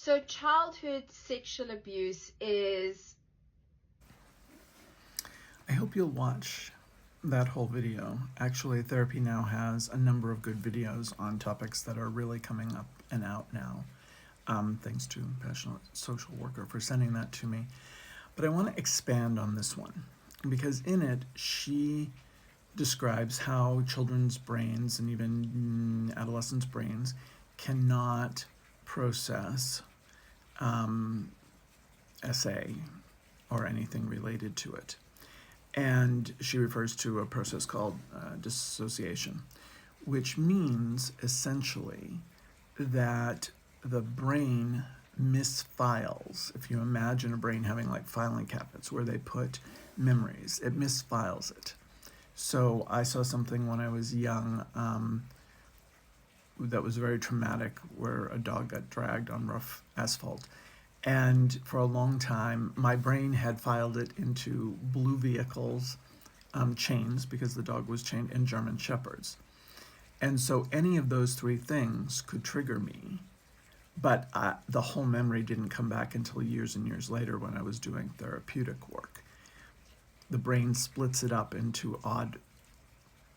So childhood sexual abuse is... I hope you'll watch that whole video. Actually, Therapy Now has a number of good videos on topics that are really coming up and out now. Thanks to Passionate Social Worker for sending that to me. But I want to expand on this one because in it, she describes how children's brains and even adolescents' brains cannot process SA or anything related to it. And she refers to a process called dissociation, which means essentially that the brain misfiles. If you imagine a brain having like filing cabinets where they put memories, it misfiles it. So I saw something when I was young that was very traumatic, where a dog got dragged on rough asphalt. And for a long time, my brain had filed it into blue vehicles, chains, because the dog was chained, and German Shepherds. And so any of those three things could trigger me. But the whole memory didn't come back until years and years later when I was doing therapeutic work. The brain splits it up into odd,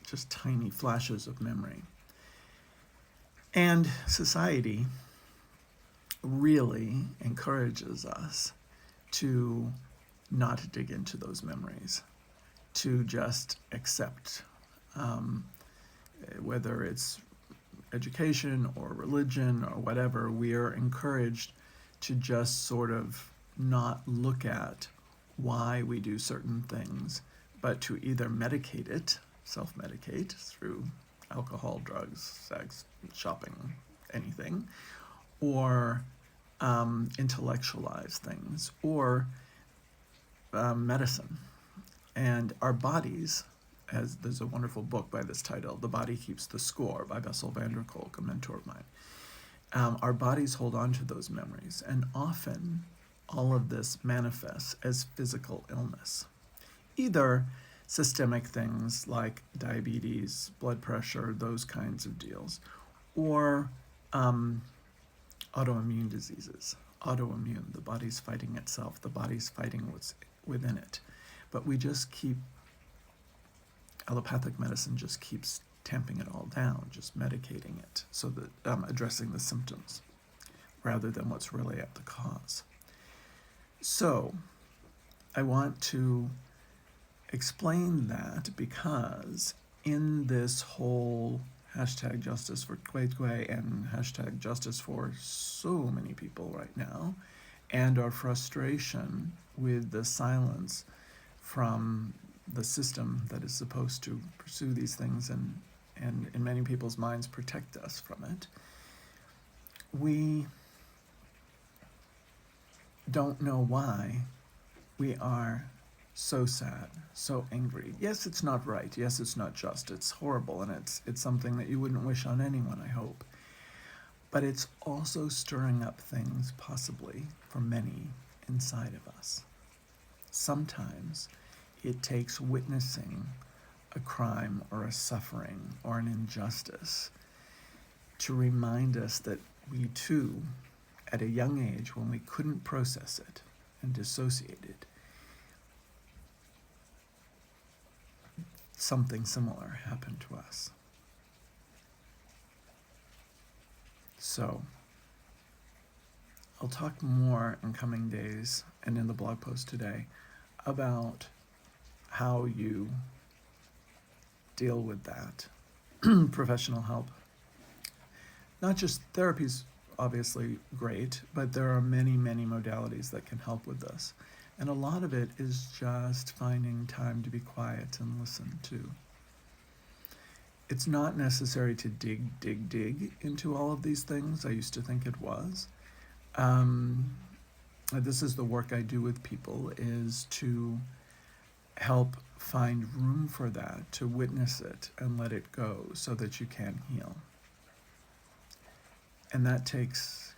just tiny flashes of memory. And society really encourages us to not dig into those memories, to just accept, whether it's education or religion or whatever, we are encouraged to just sort of not look at why we do certain things, but to either medicate it, self-medicate through alcohol, drugs, sex, shopping, anything, or intellectualize things, or medicine. And our bodies, as there's a wonderful book by this title, The Body Keeps the Score by Bessel van der Kolk, a mentor of mine. Our bodies hold on to those memories, and often all of this manifests as physical illness. Either systemic things like diabetes, blood pressure, those kinds of deals, or autoimmune diseases. Autoimmune, the body's fighting itself, the body's fighting what's within it. But we just keep, allopathic medicine just keeps tamping it all down, just medicating it, so that addressing the symptoms rather than what's really at the cause. So I want to explain that because in this whole hashtag justice for Kwekwe and hashtag justice for so many people right now, and our frustration with the silence from the system that is supposed to pursue these things and in many people's minds protect us from it, we don't know why we are so sad, so angry. Yes, it's not right. Yes, it's not just. It's horrible, and it's something that you wouldn't wish on anyone, I hope. But it's also stirring up things, possibly, for many inside of us. Sometimes it takes witnessing a crime or a suffering or an injustice to remind us that we too, at a young age when we couldn't process it and dissociate it, something similar happened to us. So I'll talk more in coming days and in the blog post today about how you deal with that. Professional help. Not just therapy's obviously great, but there are many, many modalities that can help with this. And a lot of it is just finding time to be quiet and listen to. It's not necessary to dig into all of these things. I used to think it was. This is the work I do with people, is to help find room for that, to witness it and let it go so that you can heal. And that takes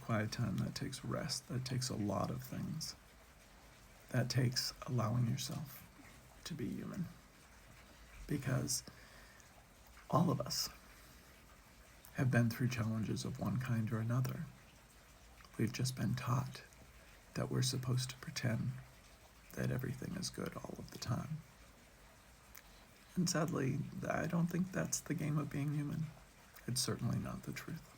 quiet time, that takes rest, that takes a lot of things. That takes allowing yourself to be human. Because all of us have been through challenges of one kind or another. We've just been taught that we're supposed to pretend that everything is good all of the time. And sadly, I don't think that's the game of being human. It's certainly not the truth.